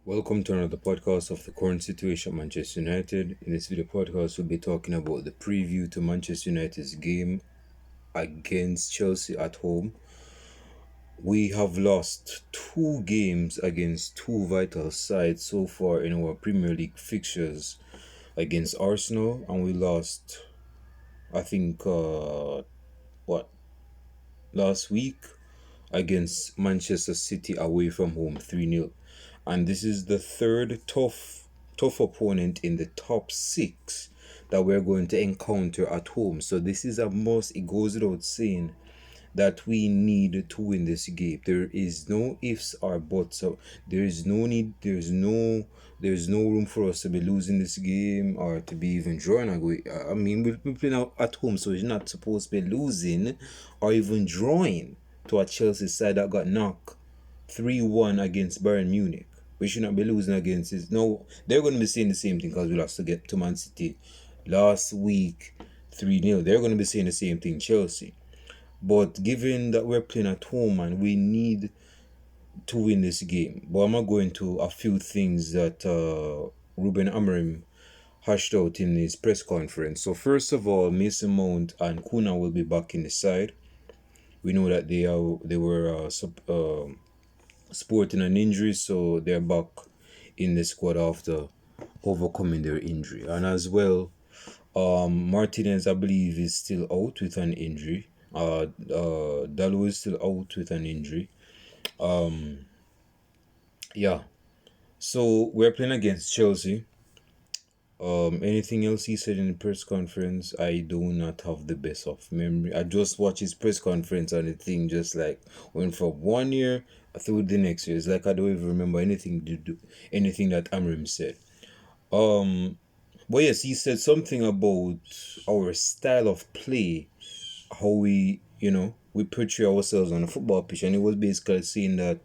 Welcome to another podcast of the current situation at Manchester United. In this video podcast, we'll be talking about the preview to Manchester United's game against Chelsea at home. We have lost two games against two vital sides so far in our Premier League fixtures against Arsenal, and we lost, I think, what, last week against Manchester City away from home 3-0. And this is the third tough opponent in the top six that we're going to encounter at home. So this is a must. It goes without saying that we need to win this game. There is no ifs or buts. So there is no need. There's no room for us to be losing this game or to be even drawing away. I mean, we're playing out at home, so it's not supposed to be losing or even drawing to a Chelsea side that got knocked 3-1 against Bayern Munich. We should not be losing against it. No, they're going to be saying the same thing because we lost to get to Man City last week 3-0. They're going to be saying the same thing, Chelsea. But given that we're playing at home and we need to win this game, but I'm not going to a few things that Ruben Amorim hashed out in his press conference. So first of all, Mason Mount and Kuna will be back in the side. We know that they were sporting an injury, so they're back in the squad after overcoming their injury. And as well, Martinez, I believe, is still out with an injury. Dalot is still out with an injury. Yeah. So we're playing against Chelsea. Anything else he said in the press conference, I do not have the best of memory. I just watched his press conference and the thing just like went from one year through the next year. It's like I don't even remember anything that Amrim said. But yes, he said something about our style of play, how we portray ourselves on a football pitch, and he was basically saying that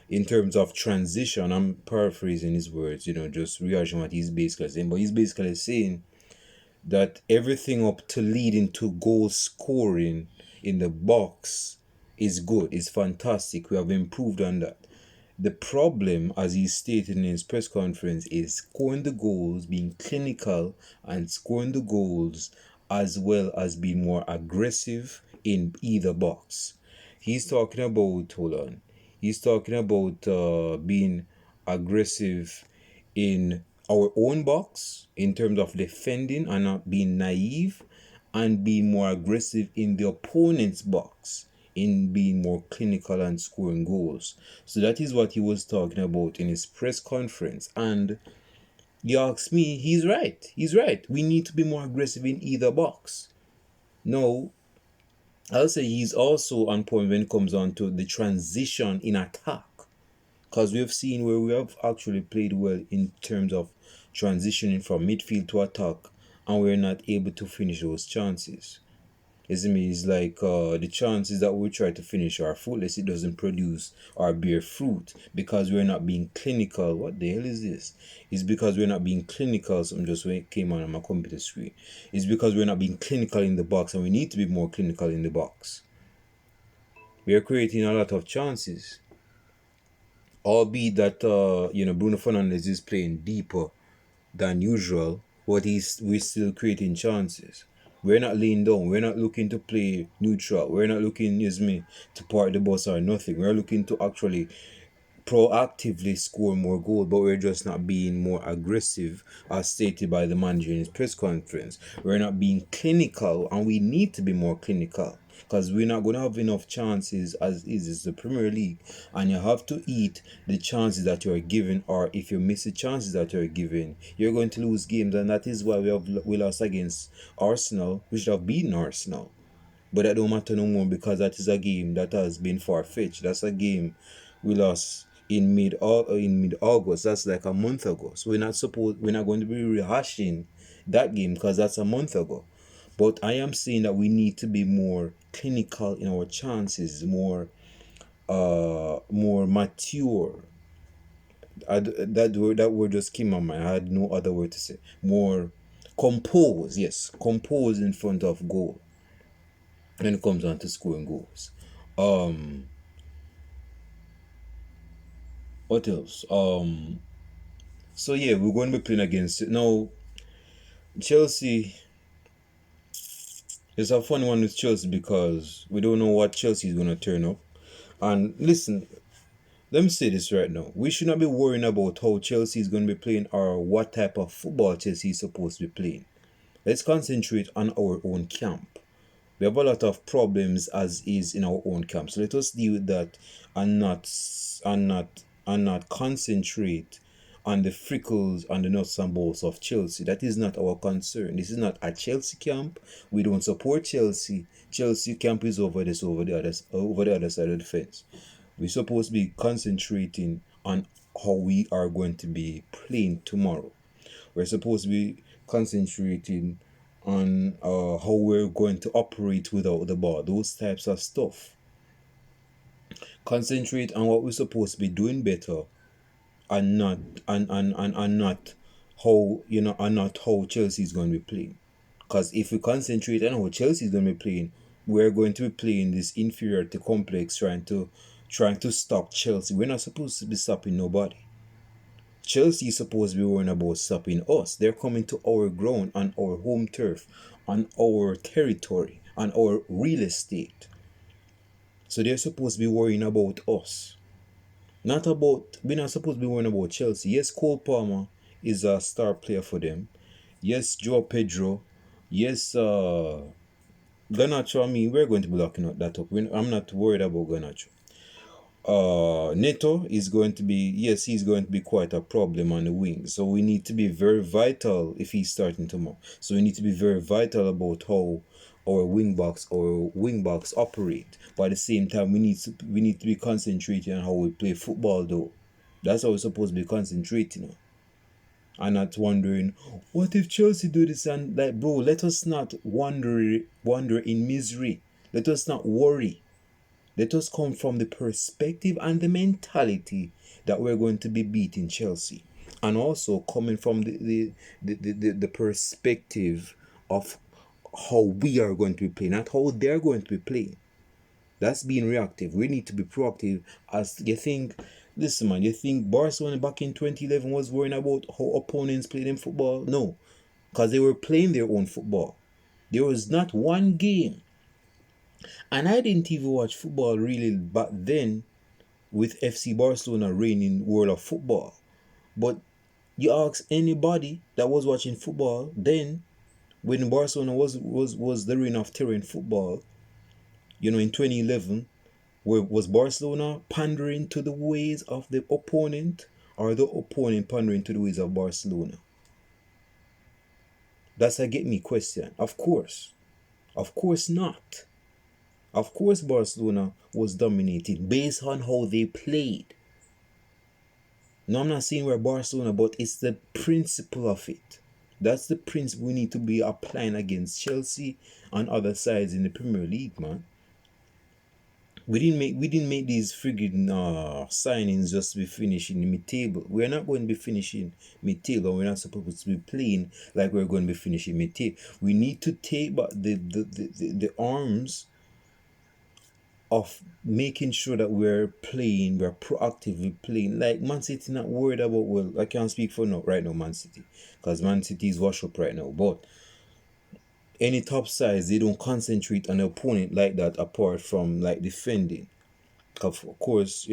in terms of transition, I'm paraphrasing his words, just rehashing what he's basically saying, but he's basically saying that everything up to leading to goal scoring in the box is good, is fantastic. We have improved on that. The problem, as he stated in his press conference, is scoring the goals, being clinical, and scoring the goals as well as being more aggressive in either box. He's talking about, hold on, he's talking about being aggressive in our own box in terms of defending and not being naive, and being more aggressive in the opponent's box in being more clinical and scoring goals. So that is what he was talking about in his press conference. And you ask me, he's right. He's right. We need to be more aggressive in either box. No, I'll say he's also on point when it comes on to the transition in attack. Because we have seen where we have actually played well in terms of transitioning from midfield to attack, and we're not able to finish those chances. Isn't me? It's like the chances that we try to finish are fruitless. It doesn't produce or bear fruit because we're not being clinical. What the hell is this? It's because we're not being clinical. Something just came on my computer screen. It's because we're not being clinical in the box, and we need to be more clinical in the box. We are creating a lot of chances, albeit that Bruno Fernandes is playing deeper than usual, but we're still creating chances. We're not laying down. We're not looking to play neutral. We're not looking, to park the bus or nothing. We're looking to actually proactively score more goals, but we're just not being more aggressive, as stated by the manager in his press conference. We're not being clinical, and we need to be more clinical because we're not going to have enough chances as is the Premier League, and you have to eat the chances that you're given, or if you miss the chances that you're given, you're going to lose games, and that is why we lost against Arsenal. We should have beaten Arsenal. But that don't matter no more because that is a game that has been far-fetched. That's a game we lost in mid August. That's like a month ago. So we're not going to be rehashing that game because that's a month ago. But I am saying that we need to be more clinical in our chances, more mature. That word just came on my mind. I had no other word to say. More compose, yes, compose in front of goal when it comes on to scoring goals. What else? So yeah, we're going to be playing against it. Now, Chelsea, it's a funny one with Chelsea because we don't know what Chelsea is going to turn up. And listen, let me say this right now. We should not be worrying about how Chelsea is going to be playing or what type of football Chelsea is supposed to be playing. Let's concentrate on our own camp. We have a lot of problems as is in our own camp. So let us deal with that and not concentrate on the frickles and the nuts and bolts of Chelsea. That is not our concern. This is not a Chelsea camp. We don't support Chelsea. Chelsea camp is over the other side of the fence. We're supposed to be concentrating on how we are going to be playing tomorrow. We're supposed to be concentrating on how we're going to operate without the ball, those types of stuff. Concentrate on what we're supposed to be doing better, and not how and not how Chelsea is going to be playing. Because if we concentrate on how Chelsea is going to be playing, we're going to be playing this inferiority complex, trying to stop Chelsea. We're not supposed to be stopping nobody. Chelsea is supposed to be worrying about stopping us. They're coming to our ground, on our home turf, on our territory, on our real estate. So they're supposed to be worrying about us. We're not supposed to be worrying about Chelsea. Yes, Cole Palmer is a star player for them. Yes, Joe Pedro. Yes, Garnacho. I mean, we're going to be locking that up. I'm not worried about Garnacho. Neto is going to be, yes, he's going to be quite a problem on the wing. So we need to be very vital if he's starting tomorrow. So we need to be very vital about how our wing backs operate. But at the same time, we need to be concentrating on how we play football though. That's how we're supposed to be concentrating on. And not wondering, what if Chelsea do this? And like, bro, let us not wander in misery. Let us not worry. Let us come from the perspective and the mentality that we're going to be beating Chelsea. And also coming from the perspective of how we are going to be playing, not how they're going to be playing. That's being reactive. We need to be proactive. As you think, listen, man, you think Barcelona back in 2011 was worrying about how opponents played in football? No, because they were playing their own football. There was not one game. And I didn't even watch football really back then with FC Barcelona reigning world of football. But you ask anybody that was watching football then, when Barcelona was the reign of terror in football, in 2011, was Barcelona pandering to the ways of the opponent, or the opponent pandering to the ways of Barcelona? That's a get me question. Of course not. Of course, Barcelona was dominating based on how they played. No, I'm not saying we're Barcelona, but it's the principle of it. That's the principle we need to be applying against Chelsea and other sides in the Premier League, man. We didn't make these friggin' signings just to be finishing mid-table. We're not going to be finishing mid-table. We're not supposed to be playing like we're going to be finishing mid-table. We need to take back the arms of making sure that we're proactively playing. Like Man City, not worried about, well, I can't speak for right now, Man City, because Man City is washed up right now. But any top sides, they don't concentrate on the opponent like that, apart from like defending. Of course,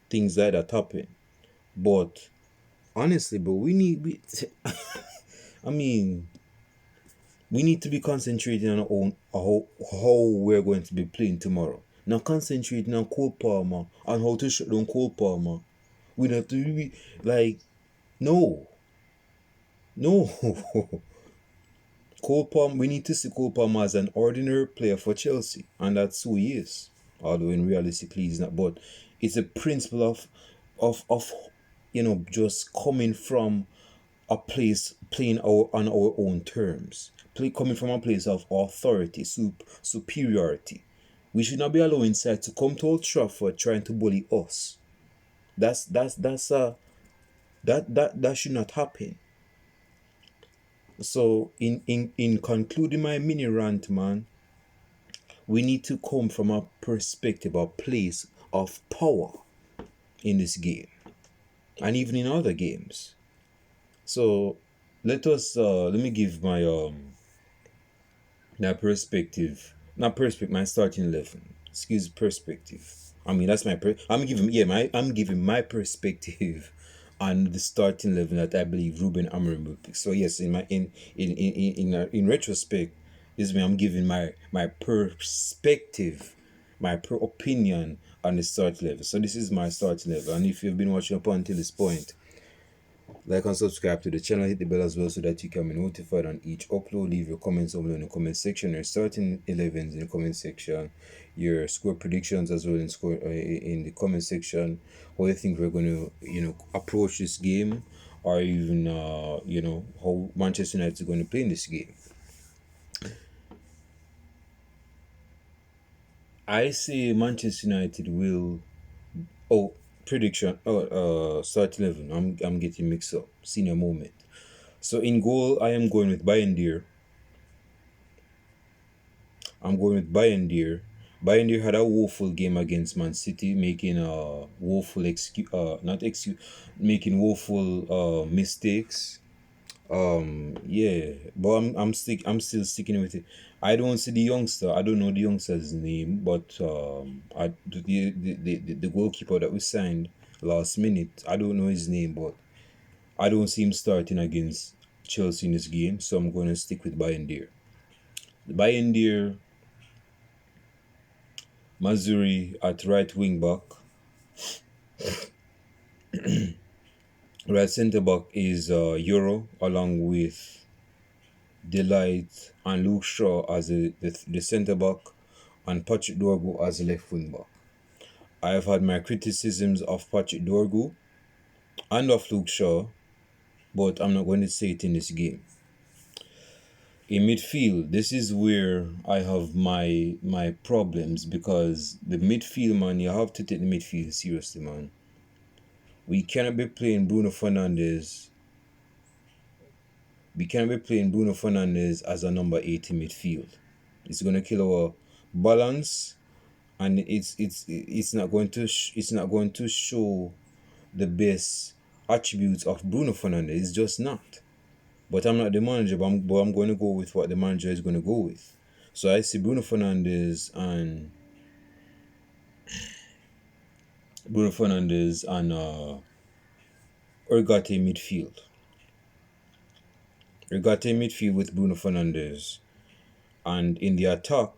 things like that happen. But honestly, bro, I mean, we need to be concentrating on our own, how we're going to be playing tomorrow. Now concentrating on Cole Palmer and how to shut down Cole Palmer. We have to be like, no. Cole Palmer, we need to see Cole Palmer as an ordinary player for Chelsea, and that's who he is. Although in realistically he's not, but it's a principle of just coming from a place, playing on our own terms, coming from a place of authority, superiority. We should not be allowing sides to come to Old Trafford trying to bully us. That should not happen. So in concluding my mini rant, man, we need to come from a perspective, a place of power in this game, and even in other games. So let me give my perspective, not perspective, my starting 11. Excuse perspective. I mean that's I'm giving my perspective on the starting 11 that I believe Ruben Amorim will pick. So yes, in retrospect, this is me. I'm giving my perspective, opinion on the start level. So this is my start level, and if you've been watching up until this point, like and subscribe to the channel, hit the bell as well so that you can be notified on each upload. Leave your comments below in the comment section, your starting 11s in the comment section, your score predictions as well in the comment section. How you think we're going to approach this game, or even how Manchester United is going to play in this game. I say Manchester United will. Oh, prediction. Start 11. I'm getting mixed up. Senior moment. So in goal, I am going with Bayern. I'm going with Bayern. Bayern had a woeful game against Man City, making woeful excuse, not excuse, making woeful mistakes. Yeah, but I'm still sticking with it. I don't see the youngster. I don't know the youngster's name, but the goalkeeper that we signed last minute. I don't know his name, but I don't see him starting against Chelsea in this game, so I'm going to stick with Bayern. Bayern, Mazuri at right wing back. Right centre back is Euro, along with Delight and Luke Shaw as the centre back, and Patrick Dorgu as the left wing back. I have had my criticisms of Patrick Dorgu and of Luke Shaw, but I'm not going to say it in this game. In midfield, this is where I have my problems, because the midfield, man, you have to take the midfield seriously, man. We cannot be playing Bruno Fernandes. We cannot be playing Bruno Fernandes as a number 8 in midfield. It's going to kill our balance, and it's not going to show the best attributes of Bruno Fernandes. It's just not. But I'm not the manager, but I'm going to go with what the manager is going to go with. So I see Bruno Fernandes and Urgate midfield. Urgate midfield with Bruno Fernandes. And in the attack,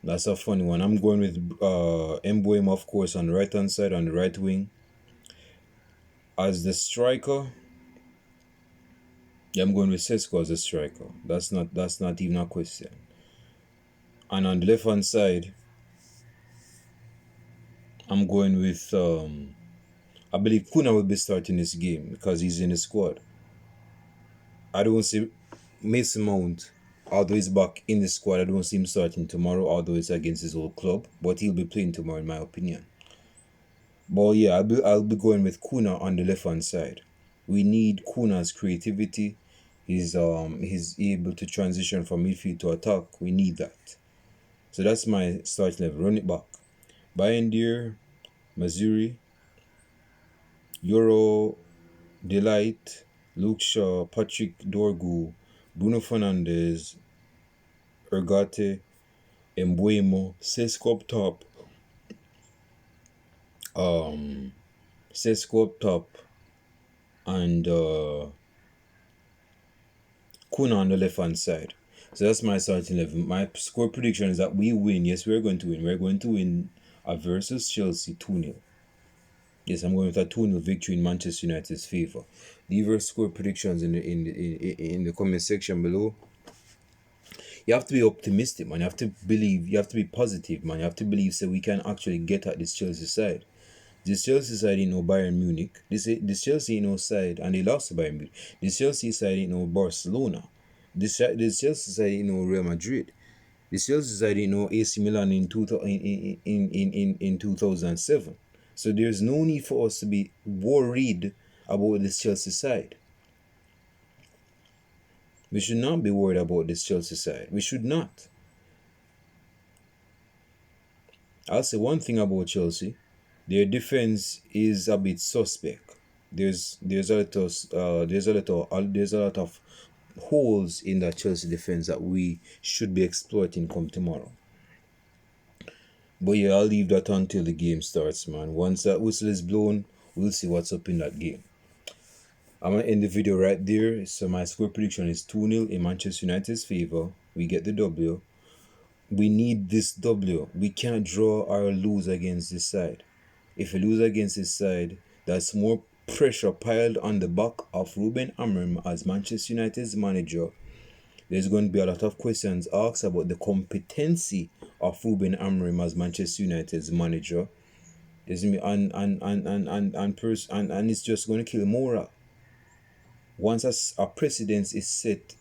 that's a funny one. I'm going with Mbuemo, of course, on the right hand side, on the right wing. As the striker, yeah, I'm going with Sesko as a striker. That's not even a question. And on the left hand side, I'm going with I believe Kuna will be starting this game because he's in the squad. I don't see Mason Mount, although he's back in the squad. I don't see him starting tomorrow, although it's against his old club. But he'll be playing tomorrow, in my opinion. But yeah, I'll be going with Kuna on the left hand side. We need Kuna's creativity. He's able to transition from midfield to attack. We need that. So that's my start level. Run it back. Bayendir, Mazuri, Euro, Delight, Luke Shaw, Patrick Dorgu, Bruno Fernandes, Urgate, Mbuemo, Sesko up top, Sesko up top, and Kuna on the left hand side. So that's my starting 11. My score prediction is that we win. Yes, we're going to win. We're going to win versus Chelsea 2-0. Yes, I'm going with a 2-0 victory in Manchester United's favour. Leave your score predictions in the comment section below. You have to be optimistic, man. You have to believe. You have to be positive, man. You have to believe so we can actually get at this Chelsea side. This Chelsea side ain't no Bayern Munich. This Chelsea ain't no side, and they lost to Bayern Munich. This Chelsea side ain't no Barcelona. This Chelsea side ain't no Real Madrid. This Chelsea side ain't no AC Milan in 2007. So there's no need for us to be worried about this Chelsea side. We should not be worried about this Chelsea side. We should not. I'll say one thing about Chelsea. Their defense is a bit suspect. There's a lot of holes in that Chelsea defense that we should be exploiting come tomorrow. But yeah, I'll leave that until the game starts, man. Once that whistle is blown, we'll see what's up in that game. I'm gonna end the video right there. So my score prediction is 2-0 in Manchester United's favor. We get the W. We need this W. We can't draw or lose against this side. If we lose against this side, that's more pressure piled on the back of Ruben Amorim as Manchester United's manager. There's going to be a lot of questions asked about the competency of Ruben Amorim as Manchester United's manager. And it's just going to kill morale. Once a precedence is set,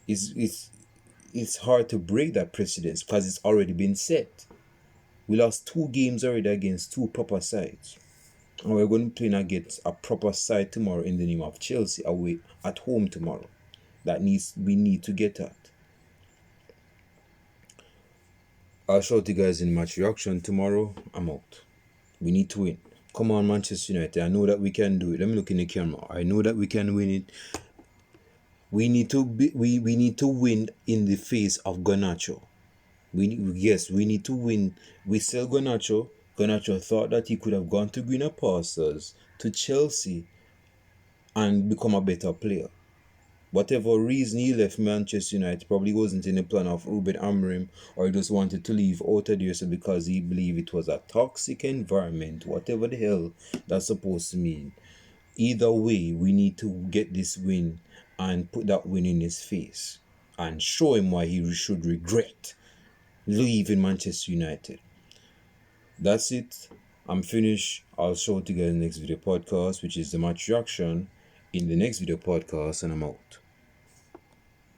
it's hard to break that precedence because it's already been set. We lost 2 games already against 2 proper sides. And we're going to play against a proper side tomorrow in the name of Chelsea away at home tomorrow. We need to get at. I'll show you guys in match reaction tomorrow. I'm out. We need to win. Come on, Manchester United. I know that we can do it. Let me look in the camera. I know that we can win it. We need to win in the face of Garnacho. We need to win. We sell Garnacho. Garnacho thought that he could have gone to greener pastures, to Chelsea, and become a better player. Whatever reason he left Manchester United, probably wasn't in the plan of Ruben Amorim, or he just wanted to leave out of there because he believed it was a toxic environment, whatever the hell that's supposed to mean. Either way, we need to get this win and put that win in his face and show him why he should regret leaving Manchester United. That's it. I'm finished. I'll show you guys in the next video podcast, which is the match reaction in the next video podcast, and I'm out.